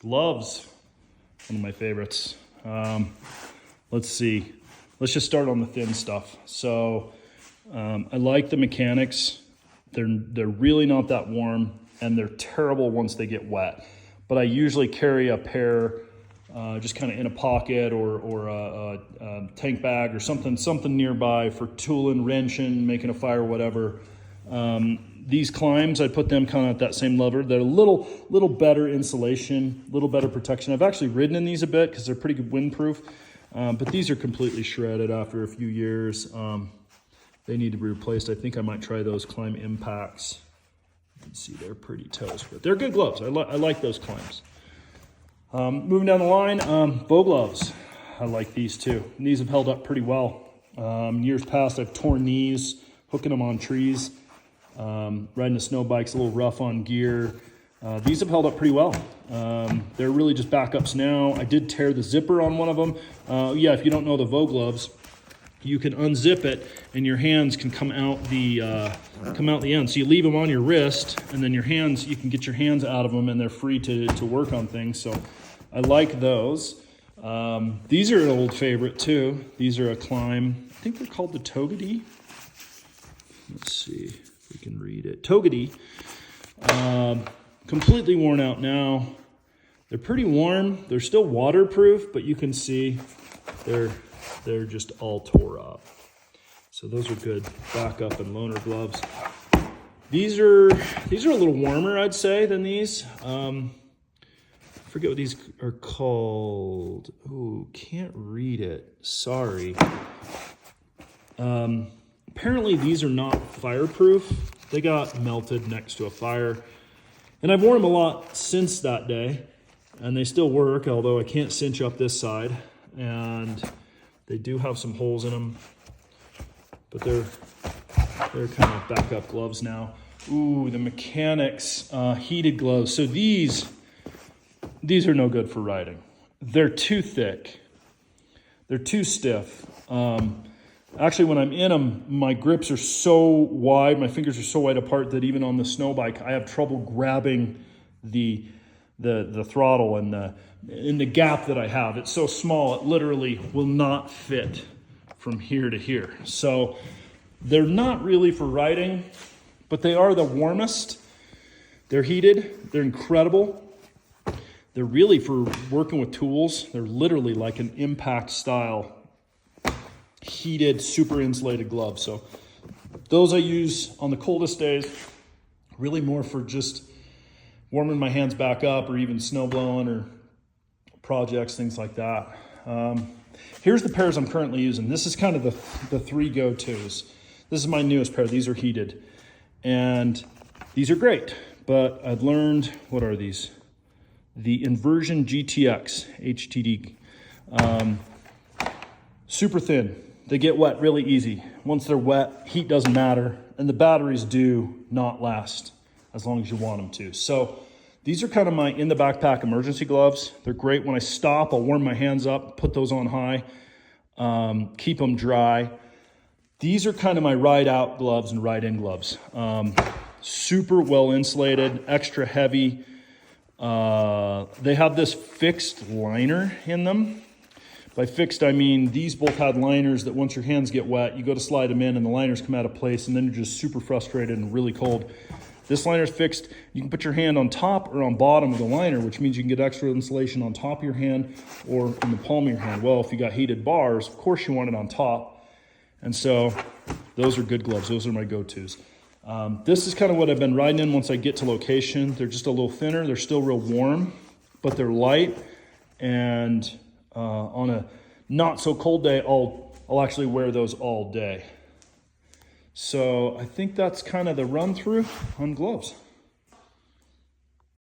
Gloves, one of my favorites. Let's see. Let's just start on the thin stuff. So I like the mechanics. They're really not that warm, and they're terrible once they get wet. But I usually carry a pair just kind of in a pocket or a tank bag or something nearby for tooling, wrenching, making a fire, whatever. These climbs, I put them kind of at that same level. They're a little better insulation, a little better protection. I've actually ridden in these a bit because they're pretty good windproof, but these are completely shredded after a few years. They need to be replaced. I think I might try those Climb Impacts. You can see they're pretty toast, but they're good gloves. I like those climbs. Moving down the line, bow gloves. I like these too. And these have held up pretty well. Years past, I've torn these, hooking them on trees. Riding a snow bike's a little rough on gear. These have held up pretty well. They're really just backups now. I did tear the zipper on one of them. Yeah, if you don't know the Vogue gloves, you can unzip it and your hands can come out the end. So you leave them on your wrist, and then your hands, you can get your hands out of them and they're free to work on things. So I like those. These are an old favorite too. These are a Climb. I think they're called the Togedy. Let's see. We can read it. Togedy. Completely worn out now. They're pretty warm. They're still waterproof, but you can see they're just all tore up. So those are good backup and loaner gloves. These are a little warmer, I'd say, than these. I forget what these are called. Oh, can't read it. Sorry. Apparently these are not fireproof. They got melted next to a fire. And I've worn them a lot since that day, and they still work, although I can't cinch up this side. And they do have some holes in them, but they're kind of backup gloves now. Ooh, the Mechanics heated gloves. So these are no good for riding. They're too thick. They're too stiff. Actually, when I'm in them, my grips are so wide, my fingers are so wide apart that even on the snow bike, I have trouble grabbing the throttle and in the gap that I have. It's so small, it literally will not fit from here to here. So they're not really for riding, but they are the warmest. They're heated. They're incredible. They're really for working with tools. They're literally like an impact style heated, super insulated gloves. So those I use on the coldest days, really more for just warming my hands back up or even snow blowing or projects, things like that. Here's the pairs I'm currently using. This is kind of the three go-tos. This is my newest pair. These are heated and these are great, but I've learned, what are these? The Inversion GTX HTD. Super thin. They get wet really easy. Once they're wet, heat doesn't matter, and the batteries do not last as long as you want them to. So these are kind of my in the backpack emergency gloves. They're great. When I stop, I'll warm my hands up, put those on high, keep them dry. These are kind of my ride out gloves and ride in gloves. Super well insulated, extra heavy. They have this fixed liner in them. By fixed, I mean these both had liners that once your hands get wet, you go to slide them in and the liners come out of place, and then you're just super frustrated and really cold. This liner's fixed. You can put your hand on top or on bottom of the liner, which means you can get extra insulation on top of your hand or in the palm of your hand. Well, if you got heated bars, of course you want it on top. And so those are good gloves. Those are my go-tos. This is kind of what I've been riding in once I get to location. They're just a little thinner. They're still real warm, but they're light. And on a not so cold day, I'll actually wear those all day. So I think that's kind of the run through on gloves.